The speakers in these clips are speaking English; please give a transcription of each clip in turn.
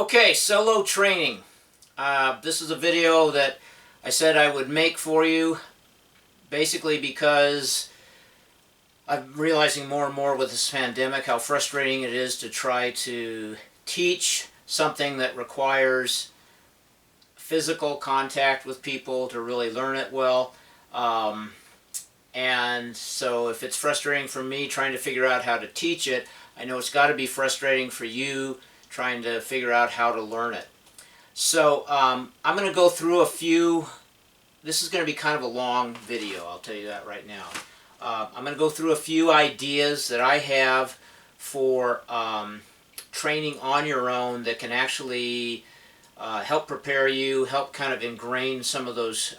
Okay, solo training. This is a video that I said I would make for you, basically because I'm realizing more and more with this pandemic how frustrating it is to try to teach something that requires physical contact with people to really learn it well. And so if it's frustrating for me trying to figure out how to teach it, I know it's got to be frustrating for you trying to figure out how to learn it. So I'm going to go through a few. This is going to be kind of a long video, I'll tell you that right now. I'm going to go through a few ideas that I have for training on your own that can actually help prepare you, help kind of ingrain some of those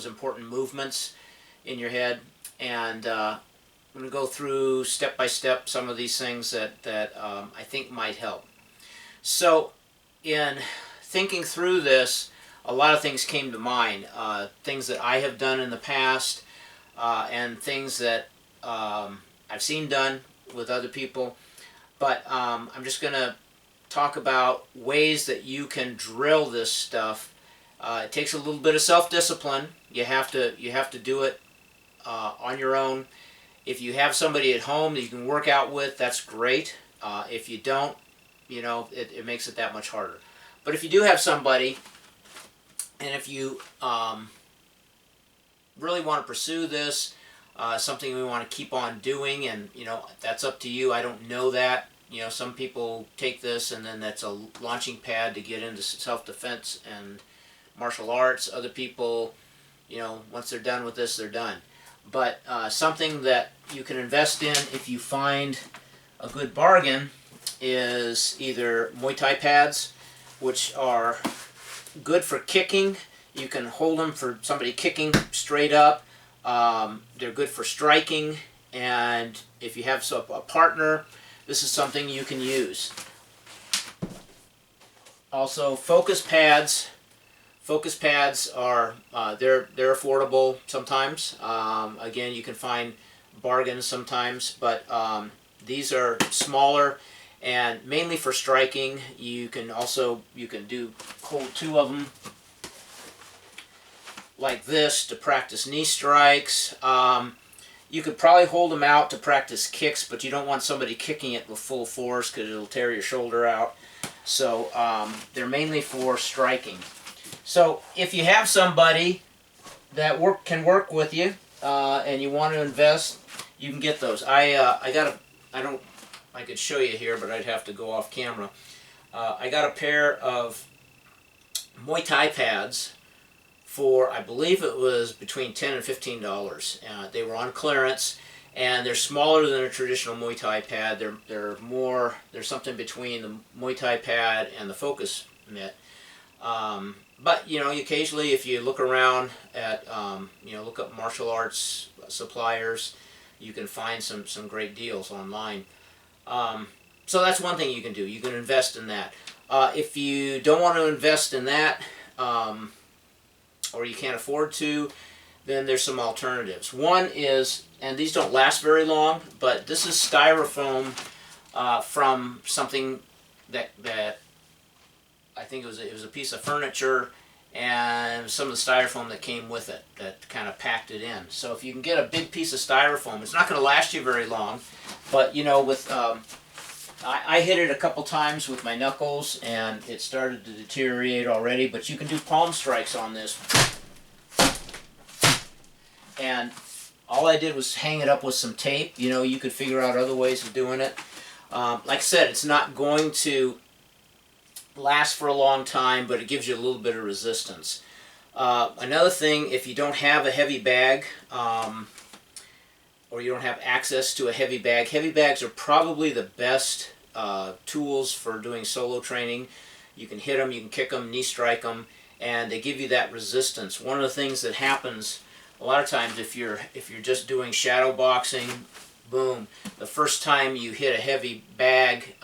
important movements in your head. And I'm going to go through step by step some of these things that I think might help. So in thinking through this, a lot of things came to mind. Things that I have done in the past and things that I've seen done with other people. But I'm just going to talk about ways that you can drill this stuff. It takes a little bit of self-discipline. You have to do it on your own. If you have somebody at home that you can work out with, that's great. If you don't, it makes it that much harder. But if you do have somebody, and if you really want to pursue this, something we want to keep on doing, and that's up to you. I don't know that. Some people take this and then that's a launching pad to get into self-defense and martial arts. Other people, once they're done with this, they're done. But something that you can invest in if you find a good bargain is either Muay Thai pads, which are good for kicking. You can hold them for somebody kicking straight up. They're good for striking, and if you have a partner, this is something you can use. Also, focus pads. Focus pads are they're affordable sometimes. Again, you can find bargains sometimes, but these are smaller and mainly for striking. You can hold two of them like this to practice knee strikes. You could probably hold them out to practice kicks, but you don't want somebody kicking it with full force because it'll tear your shoulder out. So they're mainly for striking. So if you have somebody that can work with you and you want to invest, you can get those. I could show you here, but I'd have to go off camera. I got a pair of Muay Thai pads for, I believe it was between $10 and $15. They were on clearance, and they're smaller than a traditional Muay Thai pad. They're something between the Muay Thai pad and the focus mitt. But occasionally, if you look around at look up martial arts suppliers, you can find some great deals online. So that's one thing you can do. You can invest in that. If you don't want to invest in that, or you can't afford to, then there's some alternatives. One is, and these don't last very long, but this is Styrofoam from something that I think it was a piece of furniture, and some of the Styrofoam that came with it that kind of packed it in. So if you can get a big piece of Styrofoam, it's not going to last you very long, but with I hit it a couple times with my knuckles and it started to deteriorate already, but you can do palm strikes on this. And all I did was hang it up with some tape. You could figure out other ways of doing it. Like I said, it's not going to last for a long time, but it gives you a little bit of resistance. Another thing, if you don't have a heavy bag, or you don't have access to a heavy bags are probably the best tools for doing solo training. You can hit them, you can kick them, knee strike them, and they give you that resistance. One of the things that happens a lot of times if you're just doing shadow boxing, boom, the first time you hit a heavy bag,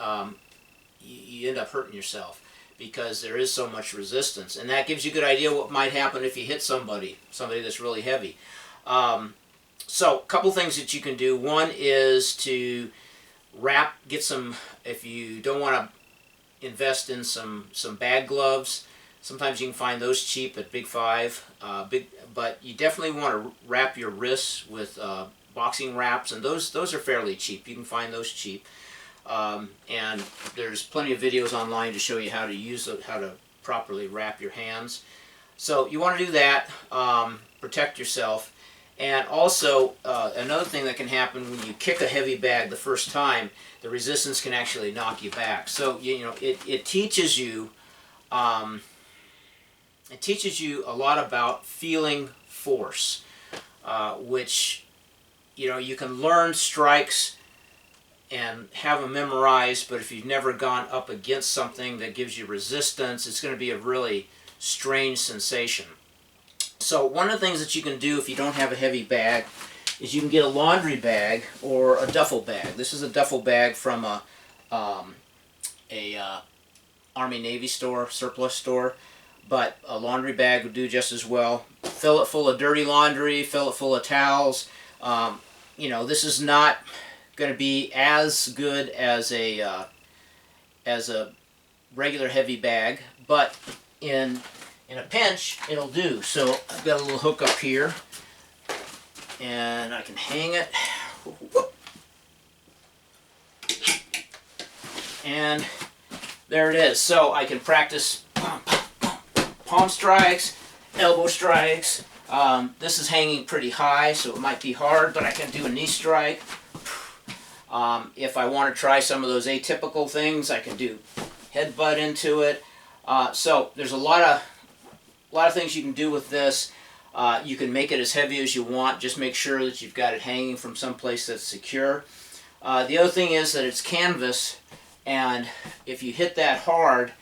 you end up hurting yourself because there is so much resistance, and that gives you a good idea what might happen if you hit somebody that's really heavy. So a couple things that you can do. One is to if you don't want to invest in some bag gloves. Sometimes you can find those cheap at Big Five. But you definitely want to wrap your wrists with boxing wraps, and those are fairly cheap. You can find those cheap. And there's plenty of videos online to show you how to how to properly wrap your hands. So you want to do that, protect yourself. And also, another thing that can happen when you kick a heavy bag the first time, the resistance can actually knock you back. So it teaches you a lot about feeling force, which you can learn strikes and have them memorized, but if you've never gone up against something that gives you resistance, it's going to be a really strange sensation. So one of the things that you can do if you don't have a heavy bag is you can get a laundry bag or a duffel bag. This is a duffel bag from a Army Navy store, surplus store, but a laundry bag would do just as well. Fill it full of dirty laundry, fill it full of towels. This is not going to be as good as a regular heavy bag, but in a pinch it'll do. So I've got a little hook up here, and I can hang it, and there it is. So I can practice palm strikes, elbow strikes. This is hanging pretty high, so it might be hard, but I can do a knee strike. If I want to try some of those atypical things, I can do headbutt into it. So there's a lot of things you can do with this. You can make it as heavy as you want. Just make sure that you've got it hanging from someplace that's secure. The other thing is that it's canvas, and if you hit that hard,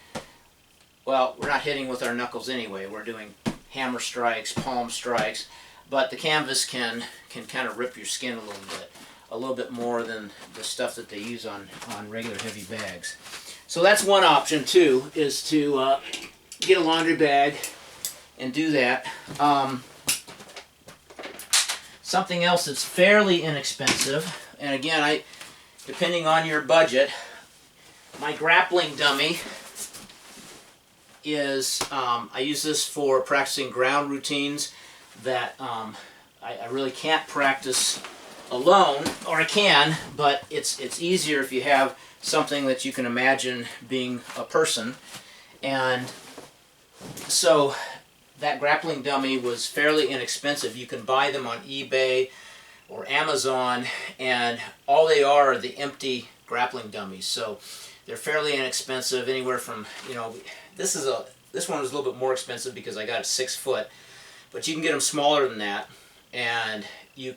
well, we're not hitting with our knuckles anyway. We're doing hammer strikes, palm strikes, but the canvas can kind of rip your skin a little bit more than the stuff that they use on regular heavy bags. So that's one option too, is to get a laundry bag and do that. Something else that's fairly inexpensive, and again, depending on your budget, my grappling dummy is, I use this for practicing ground routines that I really can't practice alone, or I can, but it's easier if you have something that you can imagine being a person. And so that grappling dummy was fairly inexpensive. You can buy them on eBay or Amazon, and all they are the empty grappling dummies. So they're fairly inexpensive, anywhere from, this one was a little bit more expensive because I got it 6 foot, but you can get them smaller than that, and you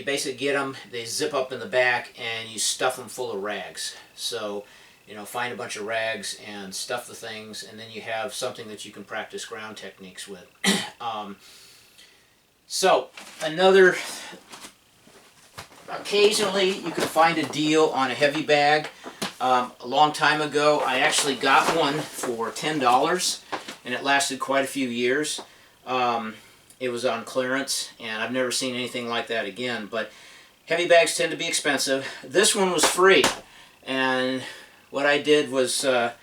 basically get them, they zip up in the back, and you stuff them full of rags. So, find a bunch of rags and stuff the things, and then you have something that you can practice ground techniques with. So, occasionally you can find a deal on a heavy bag. A long time ago, I actually got one for $10, and it lasted quite a few years. It was on clearance, and I've never seen anything like that again. But heavy bags tend to be expensive. This one was free, and what I did was I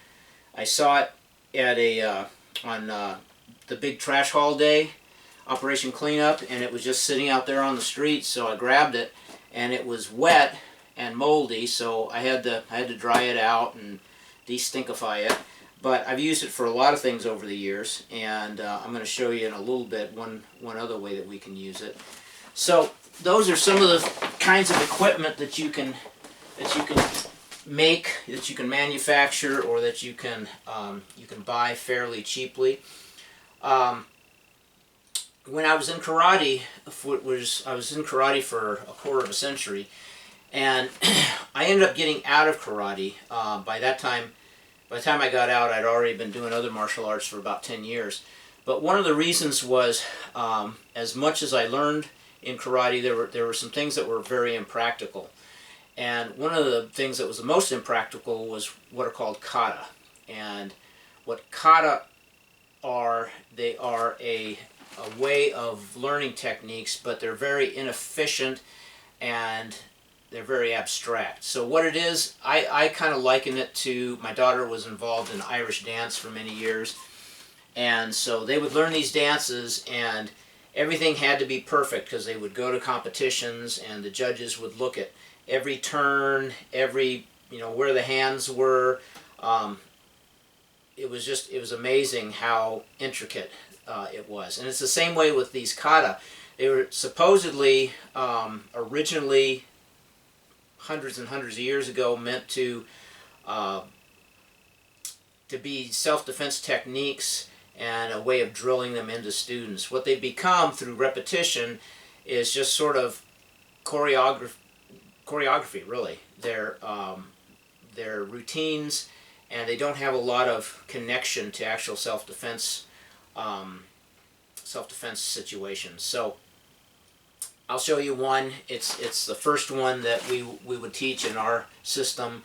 saw it at on the big trash haul day, Operation Cleanup, and it was just sitting out there on the street. So I grabbed it, and it was wet and moldy, so I had to dry it out and de-stinkify it. But I've used it for a lot of things over the years, and I'm going to show you in a little bit one other way that we can use it. So those are some of the kinds of equipment that you can make, that you can manufacture, or that you can buy fairly cheaply. When I was in karate, I was in karate for a quarter of a century, and I ended up getting out of karate. By the time I got out, I'd already been doing other martial arts for about 10 years. But one of the reasons was, as much as I learned in karate, there were some things that were very impractical. And one of the things that was the most impractical was what are called kata. And what kata are, they are a way of learning techniques, but they're very inefficient, and very abstract. So what it is, I kind of liken it to, my daughter was involved in Irish dance for many years, and so they would learn these dances, and everything had to be perfect because they would go to competitions, and the judges would look at every turn, every, where the hands were. It was amazing how intricate it was. And it's the same way with these kata. They were supposedly, originally, hundreds and hundreds of years ago, meant to be self-defense techniques and a way of drilling them into students. What they become through repetition is just sort of choreography, really. They're routines, and they don't have a lot of connection to actual self-defense situations. So I'll show you one. It's the first one that we would teach in our system.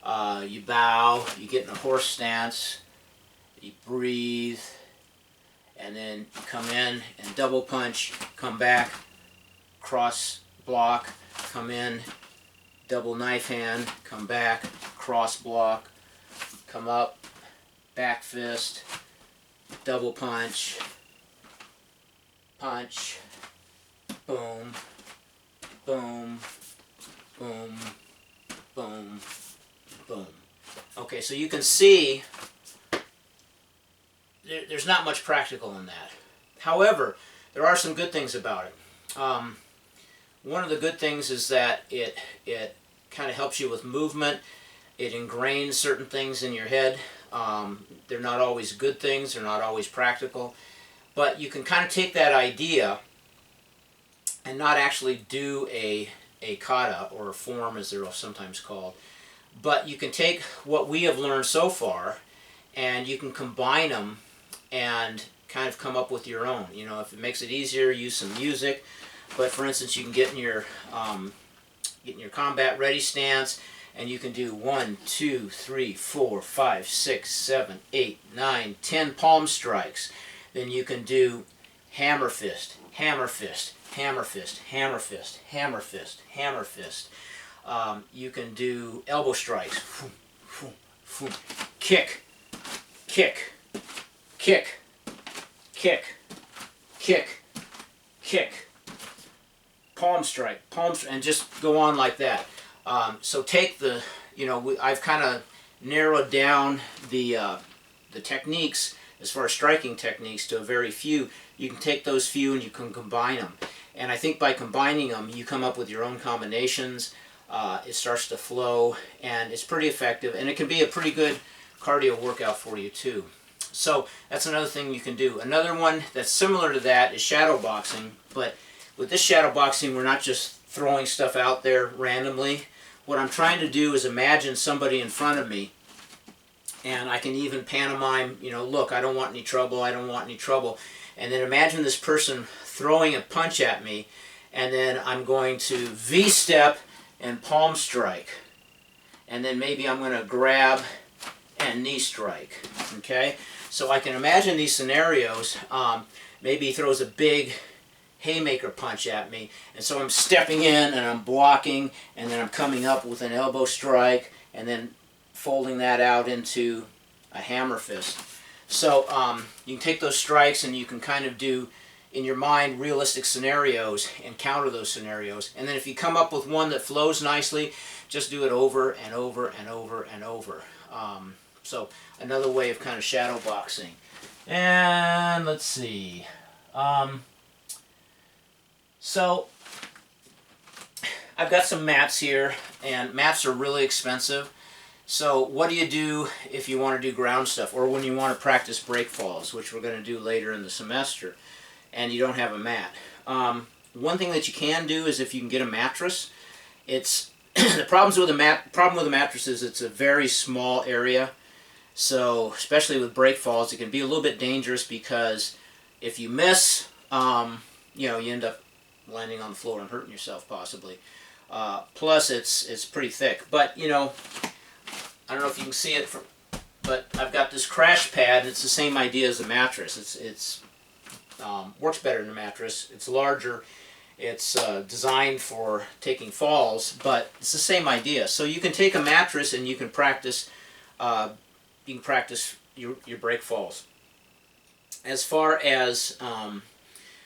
You bow, you get in a horse stance, you breathe, and then you come in and double punch, come back, cross block, come in, double knife hand, come back, cross block, come up, back fist, double punch, punch, boom, boom, boom, boom, boom. Okay, so you can see there's not much practical in that. However, there are some good things about it. One of the good things is that it kind of helps you with movement. It ingrains certain things in your head. They're not always good things. They're not always practical. But you can kind of take that idea and not actually do a kata, or a form as they're sometimes called. But you can take what we have learned so far and you can combine them and kind of come up with your own. If it makes it easier, use some music. But for instance, you can get in your combat ready stance, and you can do 1, 2, 3, 4, 5, 6, 7, 8, 9, 10 palm strikes. Then you can do hammer fist, hammer fist, hammer fist, hammer fist, hammer fist, hammer fist. You can do elbow strikes, kick, kick, kick, kick, kick, kick, palm strike, and just go on like that. So take the, I've kind of narrowed down the techniques as far as striking techniques to a very few. You can take those few and you can combine them. And I think by combining them, you come up with your own combinations. It starts to flow, and it's pretty effective, and it can be a pretty good cardio workout for you too. So that's another thing you can do. Another one that's similar to that is shadow boxing, but with this shadow boxing, we're not just throwing stuff out there randomly. What I'm trying to do is imagine somebody in front of me, and I can even pantomime, look, I don't want any trouble, I don't want any trouble. And then imagine this person throwing a punch at me, and then I'm going to V-step and palm strike. And then maybe I'm going to grab and knee strike. Okay? So I can imagine these scenarios. Maybe he throws a big haymaker punch at me, and so I'm stepping in and I'm blocking, and then I'm coming up with an elbow strike, and then folding that out into a hammer fist. So you can take those strikes and you can kind of do, in your mind, realistic scenarios and counter those scenarios. And then if you come up with one that flows nicely, just do it over and over and over and over. So another way of kind of shadow boxing. And let's see. So I've got some mats here, and mats are really expensive. So what do you do if you want to do ground stuff, or when you want to practice break falls, which we're going to do later in the semester, and you don't have a mat? One thing that you can do is if you can get a mattress. It's the problem with a mattress is it's a very small area. So especially with break falls, it can be a little bit dangerous because if you miss, you end up landing on the floor and hurting yourself possibly. Plus it's pretty thick. But I don't know if you can see it, but I've got this crash pad, and it's the same idea as a mattress. It's works better than a mattress. It's larger, It's designed for taking falls, but it's the same idea. So you can take a mattress and you can practice your break falls. As far as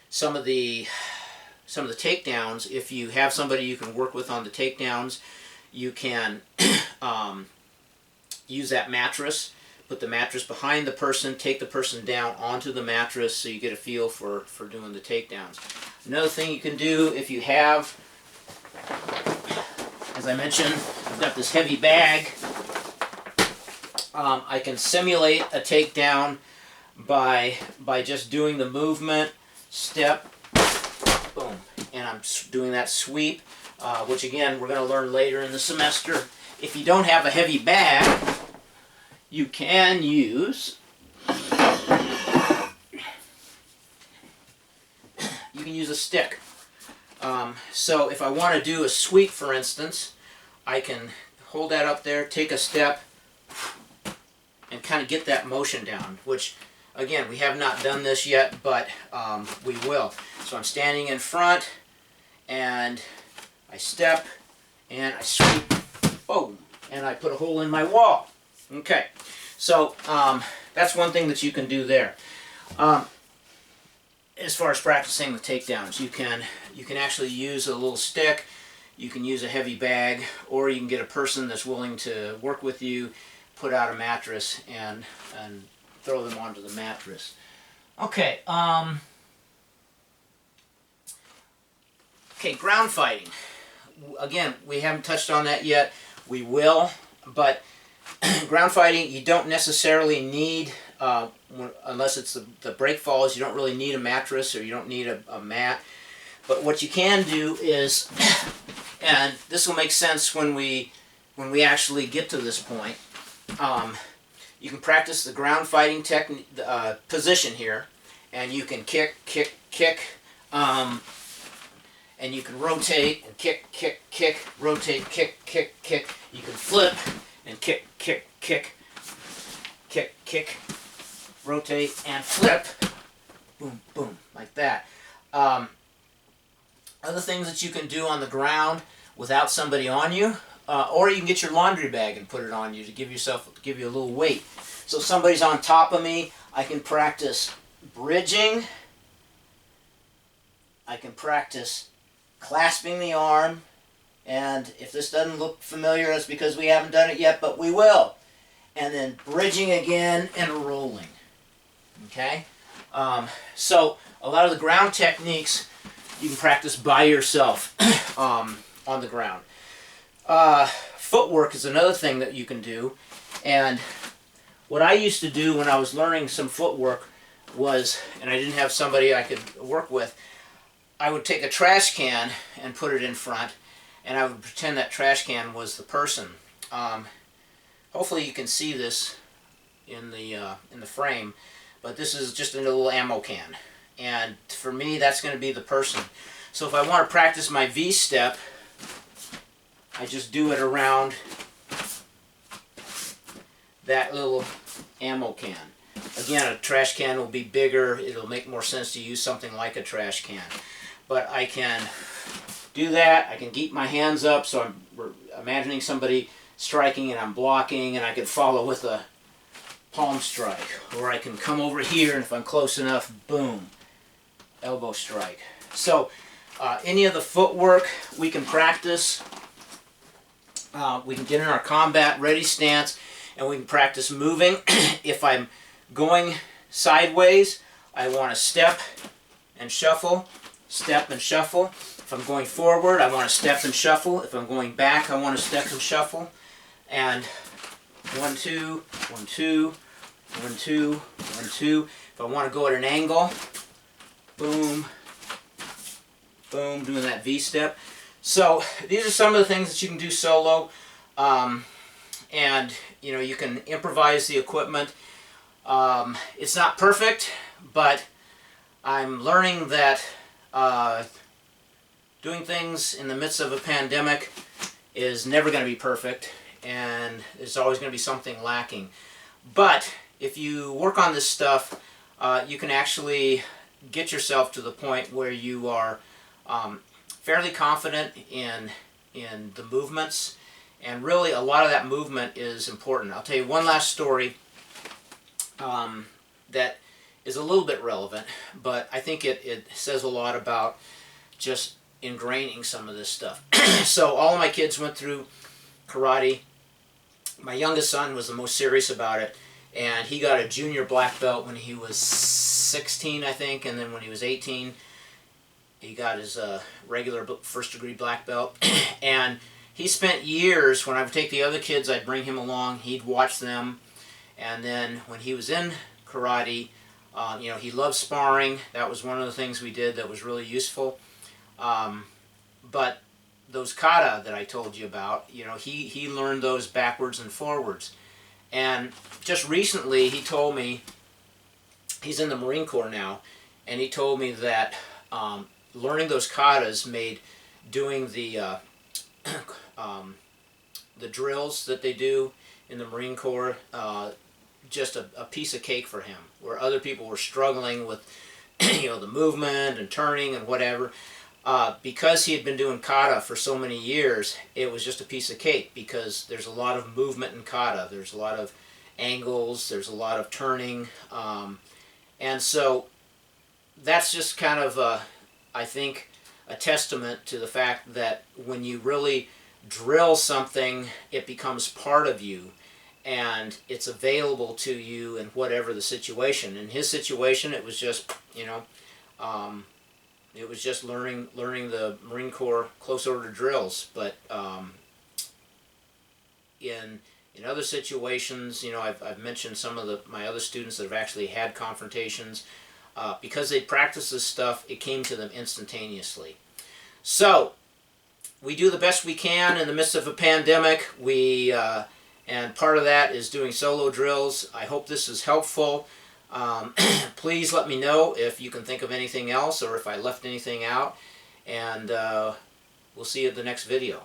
some of the takedowns, if you have somebody you can work with on the takedowns, you can use that mattress, put the mattress behind the person, take the person down onto the mattress so you get a feel for doing the takedowns. Another thing you can do if you have, as I mentioned, I've got this heavy bag. I can simulate a takedown by just doing the movement, step, boom, and I'm doing that sweep, which again we're going to learn later in the semester. If you don't have a heavy bag, you can use a stick. So if I want to do a sweep, for instance, I can hold that up there, take a step, and kind of get that motion down, which again, we have not done this yet, but we will. So I'm standing in front, and I step, and I sweep, boom, and I put a hole in my wall. Okay, so that's one thing that you can do there. As far as practicing the takedowns, you can actually use a little stick, you can use a heavy bag, or you can get a person that's willing to work with you, put out a mattress, and throw them onto the mattress. Okay, ground fighting. Again, we haven't touched on that yet. We will, but ground fighting, you don't necessarily need, unless it's the break falls, you don't really need a mattress or you don't need a mat. But what you can do is, and this will make sense when we actually get to this point, you can practice the ground fighting position here, and you can kick, and you can rotate and kick, rotate, kick. You can flip and kick, rotate and flip, boom, boom, like that. Other things that you can do on the ground without somebody on you, or you can get your laundry bag and put it on you to give you a little weight. So if somebody's on top of me, I can practice bridging. I can practice clasping the arm, and if this doesn't look familiar, it's because we haven't done it yet, but we will. And then bridging again and rolling. Okay? So a lot of the ground techniques you can practice by yourself on the ground. Footwork is another thing that you can do, and what I used to do when I was learning some footwork was, and I didn't have somebody I could work with, I would take a trash can and put it in front, and I would pretend that trash can was the person. Hopefully you can see this in the frame, but this is just a little ammo can, and for me that's going to be the person. So if I want to practice my V-step, I just do it around that little ammo can. Again, a trash can will be bigger. It'll make more sense to use something like a trash can. But I can do that. I can keep my hands up, so we're imagining somebody striking and I'm blocking, and I can follow with a palm strike. Or I can come over here, and if I'm close enough, boom, elbow strike. So any of the footwork we can practice. We can get in our combat ready stance, and we can practice moving. If I'm going sideways, I want to step and shuffle, step and shuffle. If I'm going forward, I want to step and shuffle. If I'm going back, I want to step and shuffle. And 1, 2, 1, 2, 1, 2, 1, 2. If I want to go at an angle, boom, boom, doing that V-step. So these are some of the things that you can do solo, and you can improvise the equipment. It's not perfect, but I'm learning that doing things in the midst of a pandemic is never going to be perfect, and there's always going to be something lacking. But if you work on this stuff, you can actually get yourself to the point where you are fairly confident in the movements, and really a lot of that movement is important. I'll tell you one last story that is a little bit relevant, but I think it says a lot about just ingraining some of this stuff. So all of my kids went through karate. My youngest son was the most serious about it, and he got a junior black belt when he was 16, I think, and then when he was 18, he got his regular first-degree black belt. And he spent years, when I would take the other kids, I'd bring him along, he'd watch them, and then when he was in karate, you know, he loved sparring. That was one of the things we did that was really useful. But those kata that I told you about, you know, he learned those backwards and forwards. And just recently he told me, he's in the Marine Corps now, and he told me that learning those katas made doing the drills that they do in the Marine Corps just a piece of cake for him, where other people were struggling with you know, the movement and turning and whatever. Because he had been doing kata for so many years, it was just a piece of cake, because there's a lot of movement in kata. There's a lot of angles, there's a lot of turning, and so that's just kind of, I think, a testament to the fact that when you really drill something, it becomes part of you, and it's available to you in whatever the situation. In his situation, it was just, you know, it was just learning the Marine Corps close order drills. But in other situations, you know, I've mentioned some of my other students that have actually had confrontations. Because they practice this stuff, it came to them instantaneously. So we do the best we can in the midst of a pandemic. And part of that is doing solo drills. I hope this is helpful. Please let me know if you can think of anything else, or if I left anything out, and we'll see you at the next video.